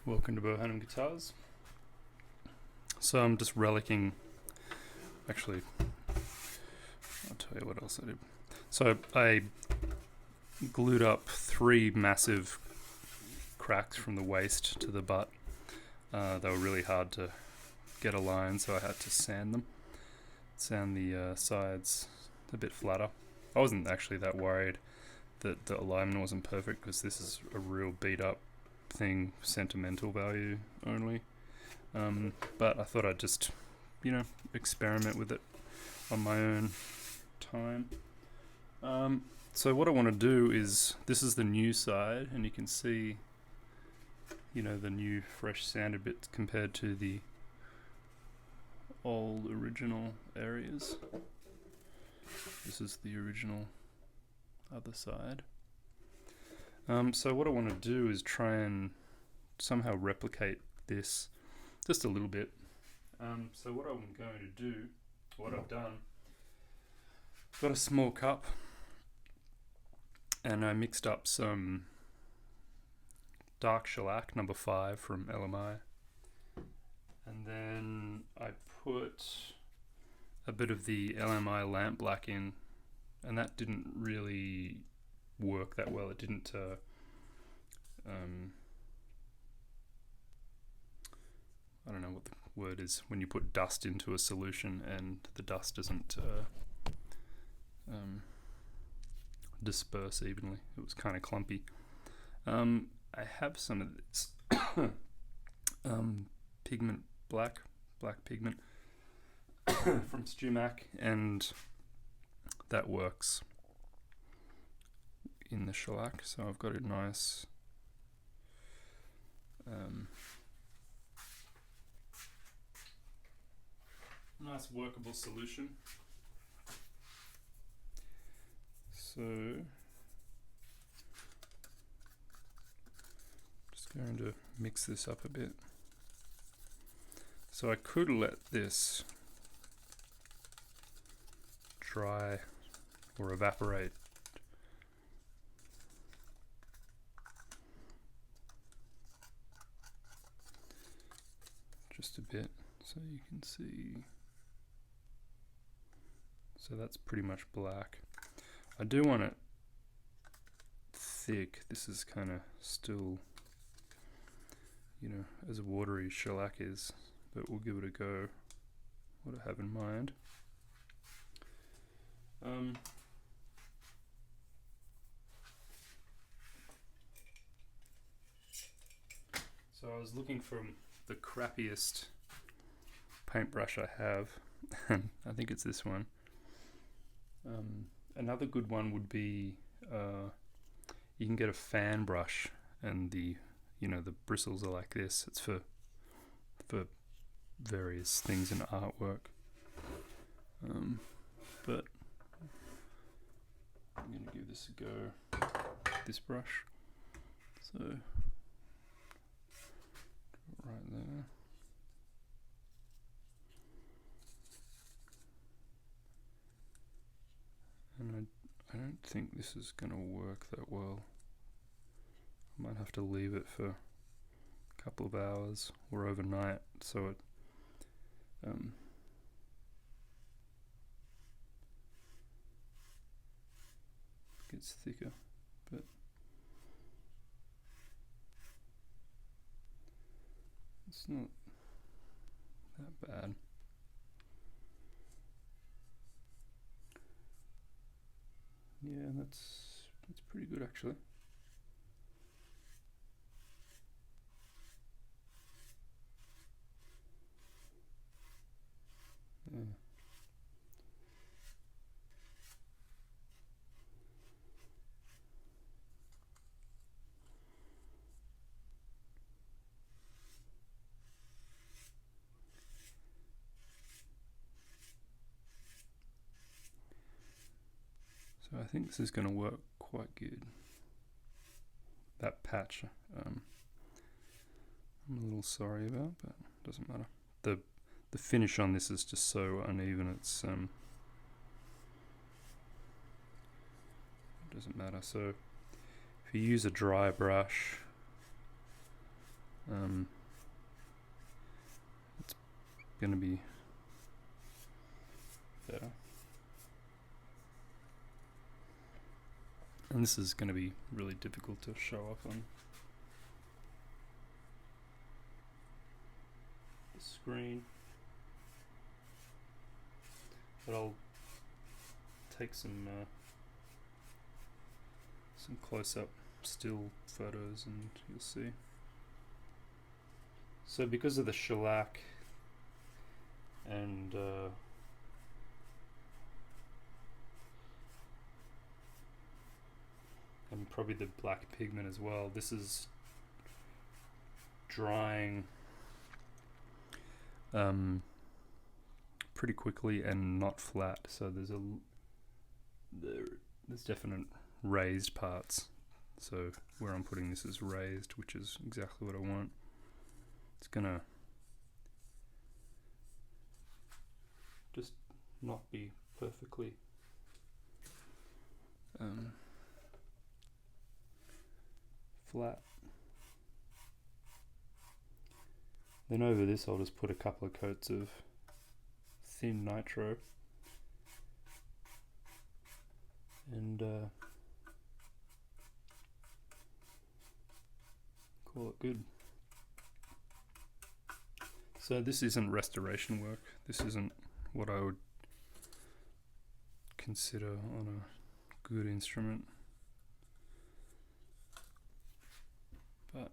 Welcome to Beau Hannam Guitars. So I'm just relicking, actually, I'll tell you what else I did. So I glued up 3 massive cracks from the waist to the butt. They were really hard to get aligned, so I had to sand the sides a bit flatter. I wasn't actually that worried that the alignment wasn't perfect, because this is a real beat up thing, sentimental value only. But I thought I'd just, experiment with it on my own time. So what I want to do is, this is the new side, and you can see, the new fresh sanded bits compared to the old original areas. This is the original other side. So what I want to do is try and somehow replicate this just a little bit. So what I'm going to do, what I've done, I've got a small cup, and I mixed up some dark shellac number 5 from LMI, and then I put a bit of the LMI lamp black in, and that didn't really work that well. It didn't I don't know what the word is when you put dust into a solution and the dust doesn't disperse evenly. It was kind of clumpy. I have some of this pigment, black pigment from StewMac, and that works in the shellac, so I've got a nice nice workable solution. So just going to mix this up a bit. So I could let this dry or evaporate just a bit, so you can see. So that's pretty much black. I do want it thick. This is kind of still, as watery as shellac is, but we'll give it a go. What I have in mind. So I was looking for the crappiest paintbrush I have, and I think it's this one. Another good one would be, you can get a fan brush, and the bristles are like this. It's for various things in artwork. But I'm going to give this a go, this brush. So right there. And I don't think this is going to work that well. I might have to leave it for a couple of hours or overnight, so it gets thicker. But it's not that bad. Yeah, that's pretty good actually. Yeah. So I think this is going to work quite good. That patch, I'm a little sorry about, but it doesn't matter. The finish on this is just so uneven. It's it doesn't matter. So if you use a dry brush, it's going to be better. And this is going to be really difficult to show off on the screen. But I'll take some close-up still photos and you'll see. So because of the shellac and probably the black pigment as well, this is drying pretty quickly and not flat, so there's definite raised parts. So where I'm putting this is raised, which is exactly what I want. It's gonna just not be perfectly flat. Then over this I'll just put a couple of coats of thin nitro and call it good. So this isn't restoration work. This isn't what I would consider on a good instrument. But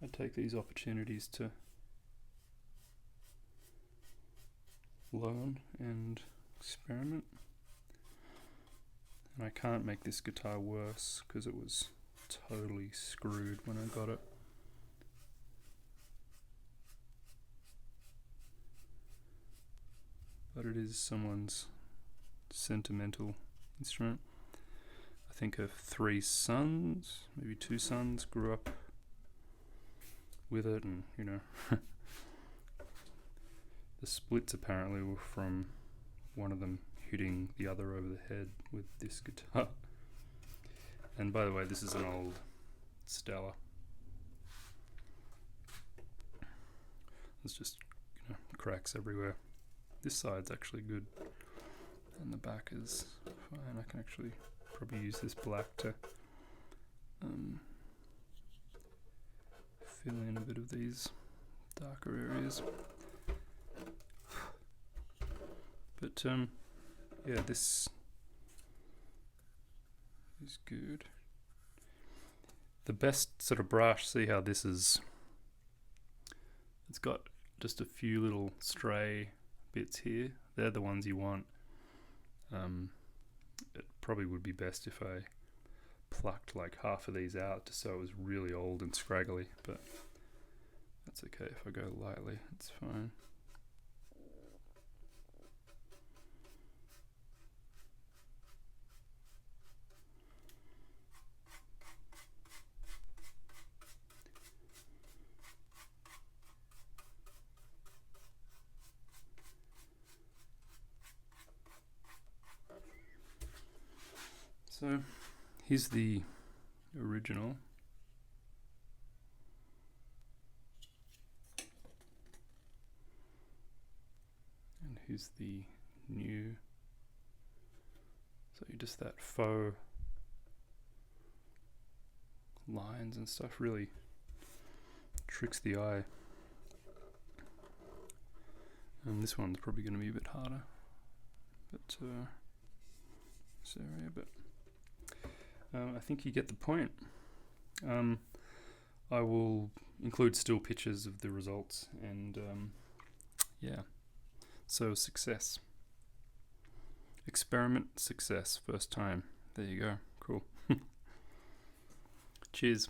I take these opportunities to learn and experiment. And I can't make this guitar worse because it was totally screwed when I got it. But it is someone's sentimental instrument. I think her 3 sons, maybe 2 sons, grew up with it, and you know, the splits apparently were from one of them hitting the other over the head with this guitar. And by the way, this is an old Stella. There's just, you know, cracks everywhere. This side's actually good, and the back is fine. I can actually probably use this black to fill in a bit of these darker areas. But yeah, this is good. The best sort of brush, see how this is, it's got just a few little stray bits here. They're the ones you want. It probably would be best if I plucked like half of these out just so it was really old and scraggly, but that's okay if I go lightly, it's fine. So here's the original. And here's the new. So you just that faux lines and stuff really tricks the eye. And this one's probably going to be a bit harder. But this area, but I think you get the point. I will include still pictures of the results, and yeah, so success. Experiment, success, first time. There you go, cool. Cheers.